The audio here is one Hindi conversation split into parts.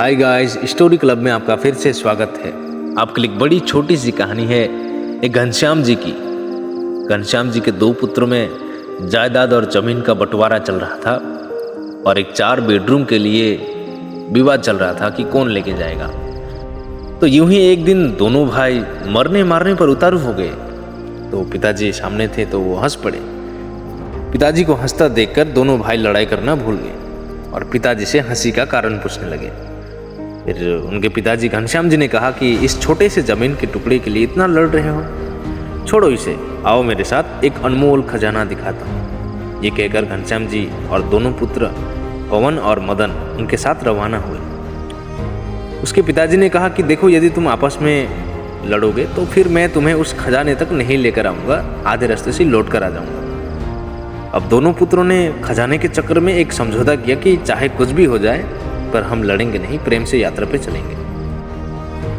हाय गाइस, स्टोरी क्लब में आपका फिर से स्वागत है। आपके लिए एक बड़ी छोटी सी कहानी है एक घनश्याम जी की। घनश्याम जी के दो पुत्रों में जायदाद और जमीन का बंटवारा चल रहा था और एक 4 बेडरूम के लिए विवाद चल रहा था कि कौन लेके जाएगा। तो यूं ही एक दिन दोनों भाई मरने मारने पर उतारू हो गए। तो पिताजी सामने थे तो वो हंस पड़े। पिताजी को हंसता देखकर दोनों भाई लड़ाई करना भूल गए और पिताजी से हंसी का कारण पूछने लगे। फिर उनके पिताजी घनश्याम जी ने कहा कि इस छोटे से जमीन के टुकड़े के लिए इतना लड़ रहे हो, छोड़ो इसे, आओ मेरे साथ एक अनमोल खजाना दिखाता हूँ। ये कहकर घनश्याम जी और दोनों पुत्र पवन और मदन उनके साथ रवाना हुए। उसके पिताजी ने कहा कि देखो, यदि तुम आपस में लड़ोगे तो फिर मैं तुम्हें उस खजाने तक नहीं लेकर आऊँगा, आधे रास्ते से लौट कर आ जाऊँगा। अब दोनों पुत्रों ने खजाने के चक्कर में एक समझौता किया कि चाहे कुछ भी हो जाए पर हम लड़ेंगे नहीं, प्रेम से यात्रा पे चलेंगे।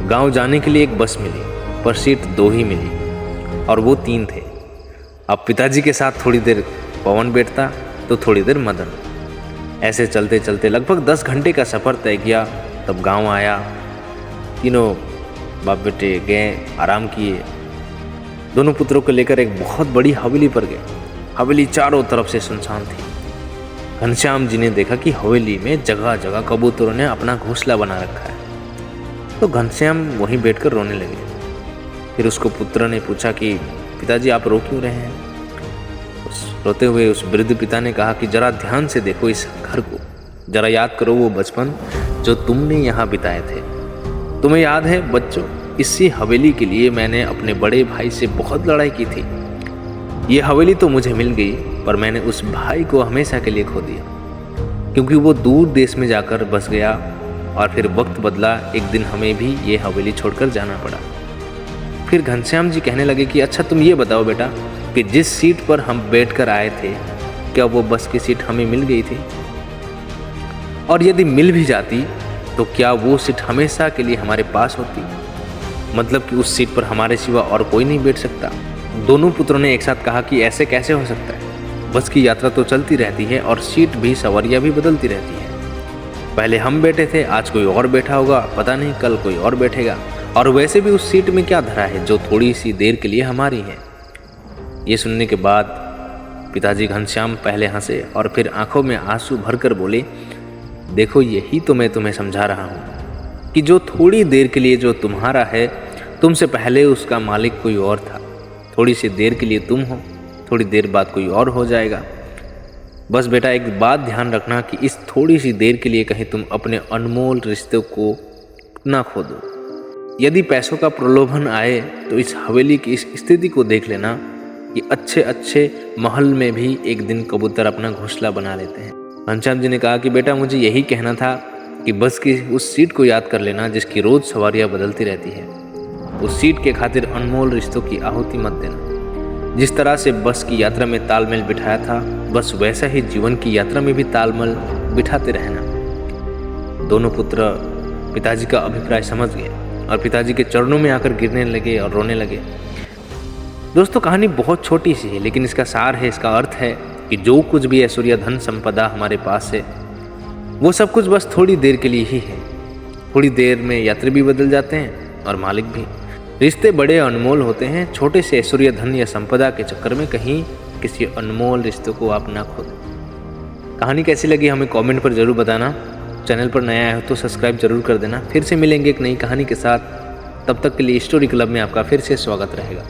गांव जाने के लिए एक बस मिली पर सीट 2 ही मिली और वो 3 थे। अब पिताजी के साथ थोड़ी देर पवन बैठता तो थोड़ी देर मदन। ऐसे चलते चलते लगभग 10 घंटे का सफ़र तय किया। तब गांव आया। तीनों बाप बेटे गए, आराम किए। दोनों पुत्रों को लेकर एक बहुत बड़ी हवेली पर गए। हवेली चारों तरफ से सुनसान थी। घनश्याम जी ने देखा कि हवेली में जगह जगह कबूतरों ने अपना घोंसला बना रखा है। तो घनश्याम वहीं बैठकर रोने लगे। फिर उसको पुत्र ने पूछा कि पिताजी, आप रो क्यों रहे हैं? रोते हुए उस वृद्ध पिता ने कहा कि जरा ध्यान से देखो इस घर को, जरा याद करो वो बचपन जो तुमने यहाँ बिताए थे। तुम्हें याद है बच्चों, इसी हवेली के लिए मैंने अपने बड़े भाई से बहुत लड़ाई की थी। ये हवेली तो मुझे मिल गई पर मैंने उस भाई को हमेशा के लिए खो दिया, क्योंकि वो दूर देश में जाकर बस गया और फिर वक्त बदला, एक दिन हमें भी ये हवेली छोड़कर जाना पड़ा। फिर घनश्याम जी कहने लगे कि अच्छा तुम ये बताओ बेटा कि जिस सीट पर हम बैठकर आए थे, क्या वो बस की सीट हमें मिल गई थी? और यदि मिल भी जाती तो क्या वो सीट हमेशा के लिए हमारे पास होती? मतलब कि उस सीट पर हमारे सिवा और कोई नहीं बैठ सकता? दोनों पुत्रों ने एक साथ कहा कि ऐसे कैसे हो सकता है? बस की यात्रा तो चलती रहती है और सीट भी, सवारियाँ भी बदलती रहती है। पहले हम बैठे थे, आज कोई और बैठा होगा, पता नहीं कल कोई और बैठेगा। और वैसे भी उस सीट में क्या धरा है जो थोड़ी सी देर के लिए हमारी है? ये सुनने के बाद पिताजी घनश्याम पहले हंसे और फिर आंखों में आंसू भरकर बोले, देखो यही तो मैं तुम्हें समझा रहा हूँ कि जो थोड़ी देर के लिए जो तुम्हारा है, तुमसे पहले उसका मालिक कोई और था। थोड़ी सी देर के लिए तुम हो, थोड़ी देर बाद कोई और हो जाएगा। बस बेटा एक बात ध्यान रखना कि इस थोड़ी सी देर के लिए कहीं तुम अपने अनमोल रिश्तों को ना खो दो। यदि पैसों का प्रलोभन आए तो इस हवेली की इस स्थिति को देख लेना कि अच्छे अच्छे महल में भी एक दिन कबूतर अपना घोंसला बना लेते हैं। घनश्याम जी ने कहा कि बेटा मुझे यही कहना था कि बस की उस सीट को याद कर लेना जिसकी रोज़ सवारियाँ बदलती रहती है। उस सीट के खातिर अनमोल रिश्तों की आहुति मत देना। जिस तरह से बस की यात्रा में तालमेल बिठाया था, बस वैसा ही जीवन की यात्रा में भी तालमेल बिठाते रहना। दोनों पुत्र पिताजी का अभिप्राय समझ गए और पिताजी के चरणों में आकर गिरने लगे और रोने लगे। दोस्तों कहानी बहुत छोटी सी है, लेकिन इसका सार है, इसका अर्थ है कि जो कुछ भी ऐश्वर्य धन संपदा हमारे पास है, वो सब कुछ बस थोड़ी देर के लिए ही है। थोड़ी देर में यात्री भी बदल जाते हैं और मालिक भी। रिश्ते बड़े अनमोल होते हैं। छोटे से ऐश्वर्य धन या संपदा के चक्कर में कहीं किसी अनमोल रिश्तों को आप ना खो दें। कहानी कैसी लगी हमें कमेंट पर ज़रूर बताना। चैनल पर नया है तो सब्सक्राइब जरूर कर देना। फिर से मिलेंगे एक नई कहानी के साथ। तब तक के लिए स्टोरी क्लब में आपका फिर से स्वागत रहेगा।